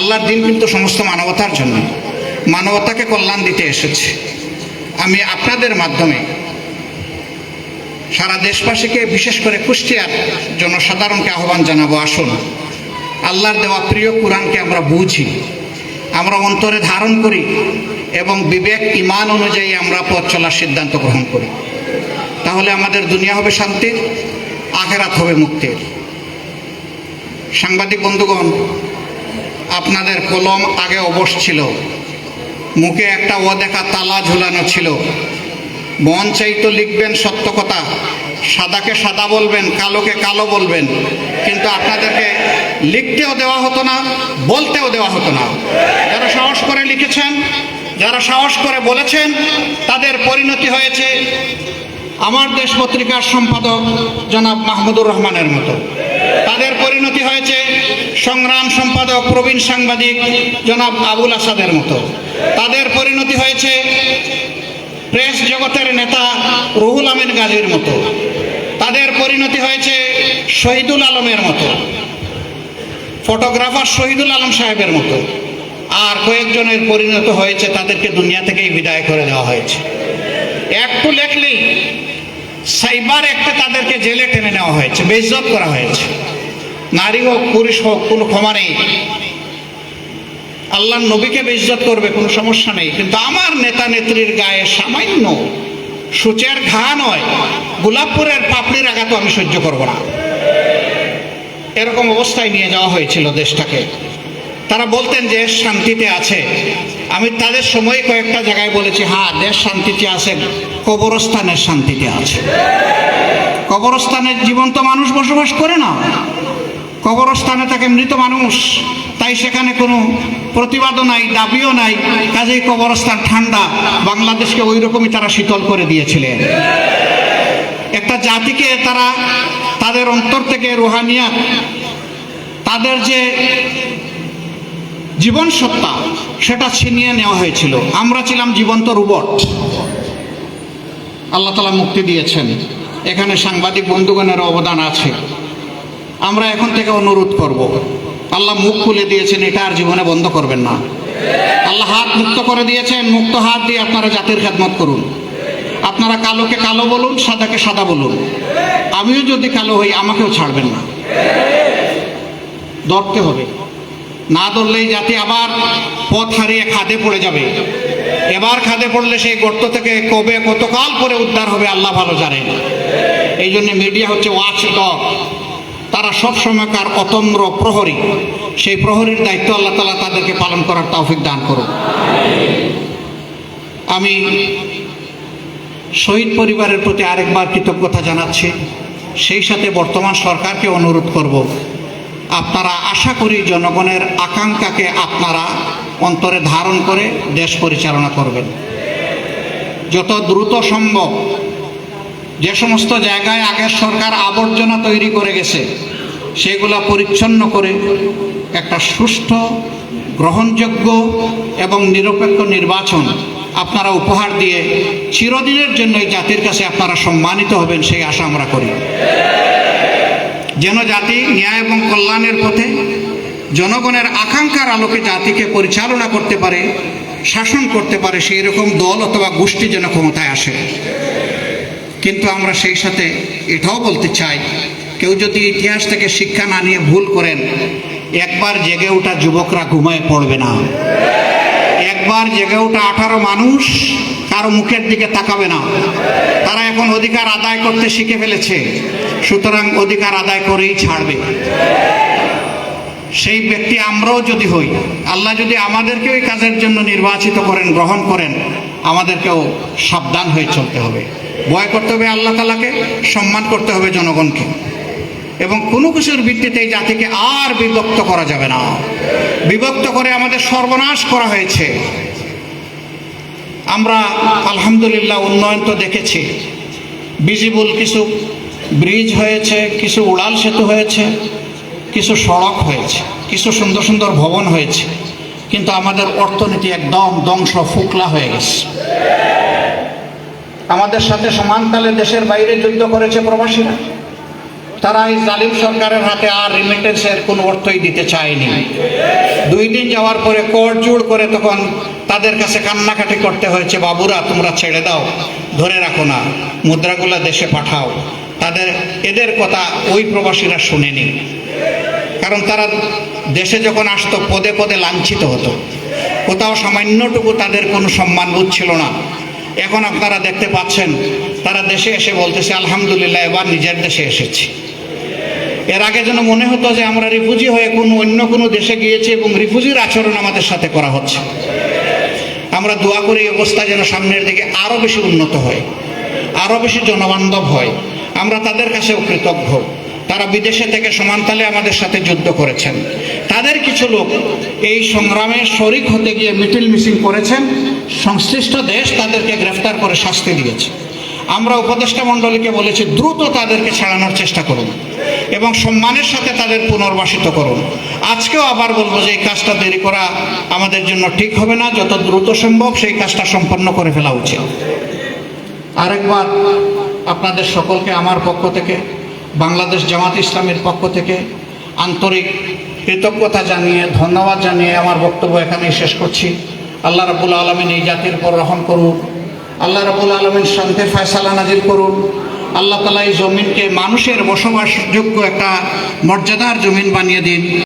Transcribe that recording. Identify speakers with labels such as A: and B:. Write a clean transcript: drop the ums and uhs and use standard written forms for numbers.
A: আল্লাহর দিন কিন্তু সমস্ত মানবতার জন্য, মানবতাকে কল্যাণ দিতে এসেছে। আমি আপনাদের মাধ্যমে সারা দেশবাসীকে, বিশেষ করে কুষ্টিয়ার জনসাধারণকে আহ্বান জানাবো, আসুন আল্লাহর দেওয়া প্রিয় কোরআনকে আমরা বুঝি, আমরা অন্তরে ধারণ করি এবং বিবেক ঈমান অনুযায়ী আমরা পথ চলার সিদ্ধান্ত গ্রহণ করি। তাহলে আমাদের দুনিয়া হবে শান্তির, আখিরাত হবে মুক্তির। সাংবাদিক বন্ধুগণ, আপনাদের কলম আগে অবশ ছিল, মুখে একটা অদেখা তালা ঝুলানো ছিল। মন চাইতো লিখবেন সত্য কথা, সাদাকে সাদা বলবেন, কালোকে কালো বলবেন, কিন্তু আপনাদেরকে লিখতেও দেওয়া হতো না, বলতেও দেওয়া হতো না। যারা সাহস করে লিখেছেন, যারা সাহস করে বলেছেন, তাদের পরিণতি হয়েছে আমার দেশ পত্রিকার সম্পাদক জনাব মাহমুদুর রহমানের মতো। তাদের পরিণতি হয়েছে সংগ্রাম সম্পাদক প্রবীণ সাংবাদিক জনাব আবুল আসাদের মতো। তাদের পরিণতি হয়েছে প্রেস জগতের নেতা রুহুল আমিন গাজীর মতো। তাদের পরিণতি হয়েছে শহীদুল আলমের মতো, ফটোগ্রাফার শহীদুল আলম সাহেবের মতো। আর কয়েকজনের পরিণত হয়েছে তাদেরকে দুনিয়া থেকেই বিদায় করে দেওয়া হয়েছে। একটু লেখলেই সাইবার একটা তাদেরকে জেলে টেনে নেওয়া হয়েছে, বেইজ্জত করা হয়েছে। নারী হোক পুরুষ হোক কোনো ক্ষমা নেই। আল্লাহর নবীকে বেইজ্জত করবে কোনো সমস্যা নেই, কিন্তু আমার নেতা নেত্রীর গায়ে সামান্য সূচের ঘা নয়, গোলাপপুরের পাপড়ির আঘাত আমি সহ্য করব না। এরকম অবস্থায় নিয়ে যাওয়া হয়েছিল দেশটাকে। তারা বলতেন যে শান্তিতে আছে। আমি তাদের সময় কয়েকটা জায়গায় বলেছি, হ্যাঁ দেশ শান্তিতে আছে, কবরস্থানের শান্তিতে আছে। কবরস্থানের জীবন্ত মানুষ বসবাস করে না, কবরস্থানে থাকে মৃত মানুষ, তাই সেখানে কোনো প্রতিবাদও নাই, দাবিও নাই, কাজেই কবরস্থান ঠান্ডা। বাংলাদেশকে ওই রকমই তারা শীতল করে দিয়েছিলেন। একটা জাতিকে তারা তাদের অন্তর থেকে রুহানিয়াত, তাদের যে জীবন সত্তা, সেটা ছিনিয়ে নেওয়া হয়েছিল। আমরা ছিলাম জীবন্ত রোবট। আল্লাহ তাআলা মুক্তি দিয়েছেন। এখানে সাংবাদিক বন্ধুগণের অবদান আছে। আমরা এখন থেকে অনুরোধ করব, আল্লাহ মুখ খুলে দিয়েছেন, এটা আর জীবনে বন্ধ করবেন না। আল্লাহ হাত মুক্ত করে দিয়েছেন, মুক্ত হাত দিয়ে আপনারা জাতির খেদমত করুন। আপনারা কালোকে কালো বলুন, সাদাকে সাদা বলুন। আমিও যদি কালো হই, আমাকেও ছাড়বেন না। ধরতে হবে, না ধরলেই জাতি আবার পথ হারিয়ে খাদে পড়ে যাবে। এবার খাদে পড়লে সেই গর্ত থেকে কবে কতকাল পরে উদ্ধার হবে আল্লাহ ভালো জানেন। এই জন্য মিডিয়া হচ্ছে ওয়াচ ডগ, তারা সব সময়কার অতন্দ্র প্রহরী। সেই প্রহরীর দায়িত্ব আল্লাহ তাআলা তাদেরকে পালন করার তৌফিক দান করুন। আমি শহীদ পরিবারের প্রতি আরেকবার কৃতজ্ঞতা জানাচ্ছি। সেই সাথে বর্তমান সরকারকে অনুরোধ করব, আপনারা আশা করি জনগণের আকাঙ্ক্ষাকে আপনারা অন্তরে ধারণ করে দেশ পরিচালনা করবেন। যত দ্রুত সম্ভব যে সমস্ত জায়গায় আগের সরকার আবর্জনা তৈরি করে গেছে, সেগুলা পরিচ্ছন্ন করে একটা সুষ্ঠু, গ্রহণযোগ্য এবং নিরপেক্ষ নির্বাচন আপনারা উপহার দিয়ে চিরদিনের জন্য এই জাতির কাছে আপনারা সম্মানিত হবেন, সেই আশা আমরা করি। যেন জাতি ন্যায় এবং কল্যাণের পথে জনগণের আকাঙ্ক্ষার আলোকে জাতিকে পরিচালনা করতে পারে, শাসন করতে পারে, সেই রকম দল অথবা গোষ্ঠী যেন ক্ষমতায় আসে। কিন্তু আমরা সেই সাথে এটাও বলতে চাই, কেউ যদি ইতিহাস থেকে শিক্ষা না নিয়ে ভুল করেন, একবার জেগে ওঠা যুবকরা ঘুমায় পড়বে না। একবার জেগে ওঠা 18 মানুষ কারো মুখের দিকে তাকাবে না। তারা এখন অধিকার আদায় করতে শিখে ফেলেছে, সুতরাং অধিকার আদায় করেই ছাড়বে। সেই ব্যক্তি আমরাও যদি হই, আল্লাহ যদি আমাদেরকে ওই কাজের জন্য নির্বাচিত করেন, গ্রহণ করেন, আমাদেরকেও সাবধান হয়ে চলতে হবে। ভয় করতে হবে আল্লাহ তাআলাকে, সম্মান করতে হবে জনগণকে, এবং কোনো কিছুর ভিত্তিতে এই জাতিকে আর বিভক্ত করা যাবে না। বিভক্ত করে আমাদের সর্বনাশ করা হয়েছে। আমরা আলহামদুলিল্লাহ উন্নয়ন তো দেখেছি, ভিজিবল কিছু ব্রিজ হয়েছে, কিছু উড়াল সেতু হয়েছে, কিছু সড়ক হয়েছে, কিছু সুন্দর সুন্দর ভবন হয়েছে, কিন্তু আমাদের অর্থনীতি একদম ধ্বংস, ফুকলা হয়ে গেছে। আমাদের সাথে সমানতালে দেশের বাইরে যুদ্ধ করেছে প্রবাসীরা, তারা এই জালিম সরকারের হাতে আর রিমিটেন্সের কোনো অর্থই দিতে চায়নি। 2 দিন যাওয়ার পরে কোর্ট জোড় করে তখন তাদের কাছে কান্নাকাটি করতে হয়েছে, বাবুরা তোমরা ছেড়ে দাও, ধরে রাখো না, মুদ্রাগুলা দেশে পাঠাও। এদের কথা ওই প্রবাসীরা শুনেনি, কারণ তারা দেশে যখন আসতো পদে পদে লাঞ্ছিত হতো, কোথাও সামান্যটুকু তাদের কোনো সম্মানবোধ ছিল না। এখন আপনারা দেখতে পাচ্ছেন তারা দেশে এসে বলতেছে আলহামদুলিল্লাহ এবার নিজের দেশে এসেছি। এর আগে যেন মনে হতো যে আমরা রিফিউজি হয়ে অন্য কোনো দেশে গিয়েছি এবং রিফিউজির আচরণ আমাদের সাথে করা হচ্ছে। আমরা দোয়া করি এই অবস্থা যেন সামনের দিকে আরও বেশি উন্নত হয়, আরও বেশি জনবান্ধব হয়। আমরা তাদের কাছেও কৃতজ্ঞ, তারা বিদেশে থেকে সমানতালে আমাদের সাথে যুদ্ধ করেছেন। তাদের কিছু লোক এই সংগ্রামে শরিক হতে গিয়ে মিটিল মিসিং করেছেন, সংশ্লিষ্ট দেশ তাদেরকে গ্রেফতার করে শাস্তি দিয়েছে। আমরা উপদেষ্টা মণ্ডলীকে বলেছি দ্রুত তাদেরকে ছাড়ানোর চেষ্টা করুন এবং সম্মানের সাথে তাদের পুনর্বাসিত করুন। আজকেও আবার বলবো যে এই কাজটা দেরি করা আমাদের জন্য ঠিক হবে না, যত দ্রুত সম্ভব সেই কাজটা সম্পন্ন করে ফেলা উচিত। আরেকবার আপনাদের সকলকে আমার পক্ষ থেকে, বাংলাদেশ জামাত ইসলামের পক্ষ থেকে আন্তরিক কৃতজ্ঞতা জানিয়ে, ধন্যবাদ জানিয়ে আমার বক্তব্য এখানেই শেষ করছি। আল্লাহ রাব্বুল আলামিন এই জাতির উপর রহম করুন, আল্লাহ রাব্বুল আলামিন শান্তির ফয়সালা নাজিল করুন। আল্লাহ তাআলা এই জমিনকে মানুষের বসবাসযোগ্য একটা মর্যাদার জমিন বানিয়ে দিন।